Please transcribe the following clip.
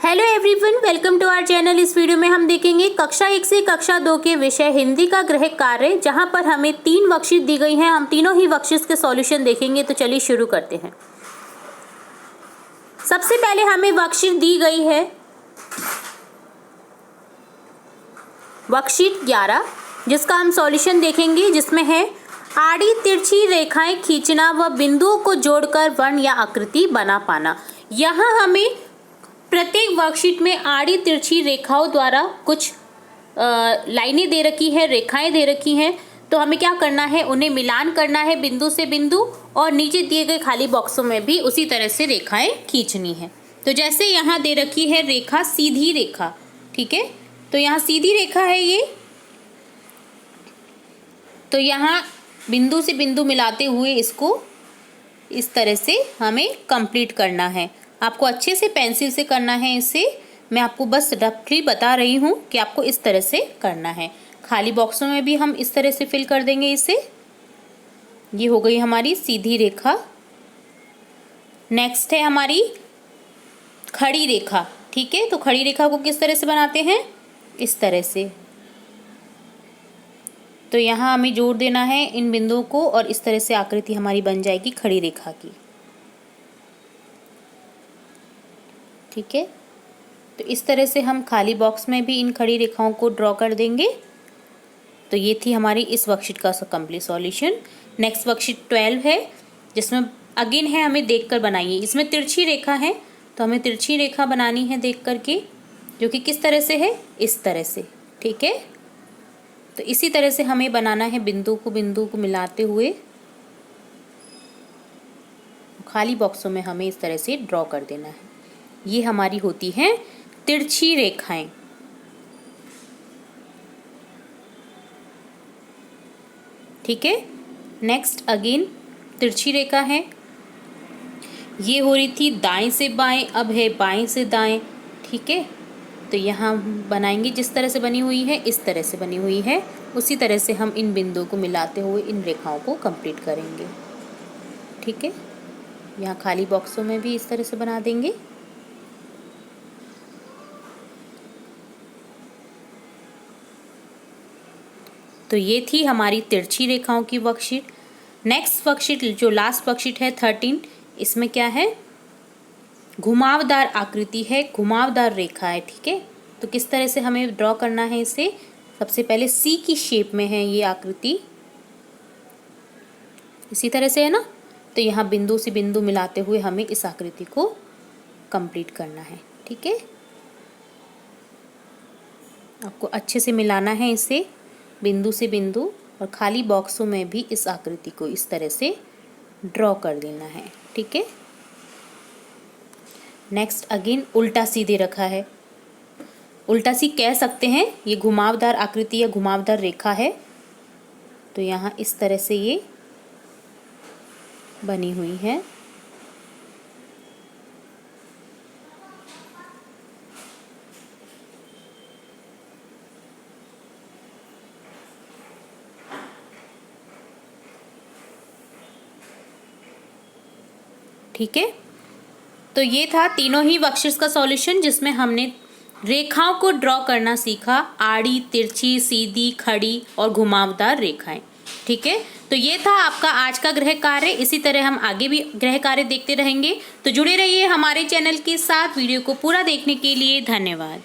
Hello everyone, welcome to our channel. इस video में हम देखेंगे कक्षा 1 से कक्षा 2 के विषय हिंदी का गृह कार्य, जहां पर हमें 3 वर्कशीट दी गई हैं। हम तीनों ही वर्कशीट्स के सॉल्यूशन देखेंगे। तो चलिए शुरू करते हैं। सबसे पहले हमें वर्कशीट दी गई है वर्कशीट 11, जिसका हम सॉल्यूशन देखेंगे, जिसमें है आड़ी तिरछी रेखाएं खींचना व बिंदुओं को जोड़कर वर्ण या आकृति बना पाना। यहाँ हमें प्रत्येक वर्कशीट में आड़ी तिरछी रेखाओं द्वारा कुछ लाइनें दे रखी है, रेखाएं दे रखी हैं। तो हमें क्या करना है, उन्हें मिलान करना है बिंदु से बिंदु, और नीचे दिए गए खाली बॉक्सों में भी उसी तरह से रेखाएं खींचनी है। तो जैसे यहाँ दे रखी है रेखा, सीधी रेखा, ठीक है। तो यहाँ सीधी रेखा है ये। तो यहाँ बिंदु से बिंदु मिलाते हुए इसको इस तरह से हमें कंप्लीट करना है। आपको अच्छे से पेंसिल से करना है इसे। मैं आपको बस रफली बता रही हूँ कि आपको इस तरह से करना है। खाली बॉक्सों में भी हम इस तरह से फिल कर देंगे इसे। ये हो गई हमारी सीधी रेखा। नेक्स्ट है हमारी खड़ी रेखा, ठीक है। तो खड़ी रेखा को किस तरह से बनाते हैं, इस तरह से। तो यहाँ हमें जोड़ देना है इन बिंदुओं को, और इस तरह से आकृति हमारी बन जाएगी खड़ी रेखा की, ठीक है। तो इस तरह से हम खाली बॉक्स में भी इन खड़ी रेखाओं को ड्रॉ कर देंगे। तो ये थी हमारी इस वर्कशीट का कंप्लीट सॉल्यूशन। नेक्स्ट वर्कशीट 12 है, जिसमें अगेन है हमें देखकर बनाइए। इसमें तिरछी रेखा है, तो हमें तिरछी रेखा बनानी है देख करके, जो कि किस तरह से है, इस तरह से, ठीक है। तो इसी तरह से हमें बनाना है बिंदु को मिलाते हुए। खाली बॉक्सों में हमें इस तरह से ड्रॉ कर देना है। ये हमारी होती हैं तिरछी रेखाएं, ठीक है। नेक्स्ट अगेन तिरछी रेखा है। ये हो रही थी दाएं से बाएं, अब है बाएं से दाएं, ठीक है। तो यहाँ बनाएंगे जिस तरह से बनी हुई है, इस तरह से बनी हुई है। उसी तरह से हम इन बिंदुओं को मिलाते हुए इन रेखाओं को कंप्लीट करेंगे, ठीक है। यहाँ खाली बॉक्सों में भी इस तरह से बना देंगे। तो ये थी हमारी तिरछी रेखाओं की वर्कशीट। नेक्स्ट वर्कशीट, जो लास्ट वर्कशीट है 13, इसमें क्या है, घुमावदार आकृति है, घुमावदार रेखा है, ठीक है। तो किस तरह से हमें ड्रॉ करना है इसे, सबसे पहले सी की शेप में है ये आकृति, इसी तरह से है ना। तो यहाँ बिंदु से बिंदु मिलाते हुए हमें इस आकृति को कंप्लीट करना है, ठीक है। आपको अच्छे से मिलाना है इसे बिंदु से बिंदु, और खाली बॉक्सों में भी इस आकृति को इस तरह से ड्रॉ कर देना है, ठीक है। नेक्स्ट अगेन उल्टा सी दे रखा है। उल्टा सी कह सकते हैं, ये घुमावदार आकृति या घुमावदार रेखा है। तो यहाँ इस तरह से ये बनी हुई है। ठीक है। तो ये था तीनों ही वर्कशीट्स का सॉल्यूशन, जिसमें हमने रेखाओं को ड्रॉ करना सीखा, आड़ी, तिरछी, सीधी, खड़ी और घुमावदार रेखाएं, ठीक है। तो ये था आपका आज का गृह कार्य। इसी तरह हम आगे भी गृह कार्य देखते रहेंगे। तो जुड़े रहिए हमारे चैनल के साथ। वीडियो को पूरा देखने के लिए धन्यवाद।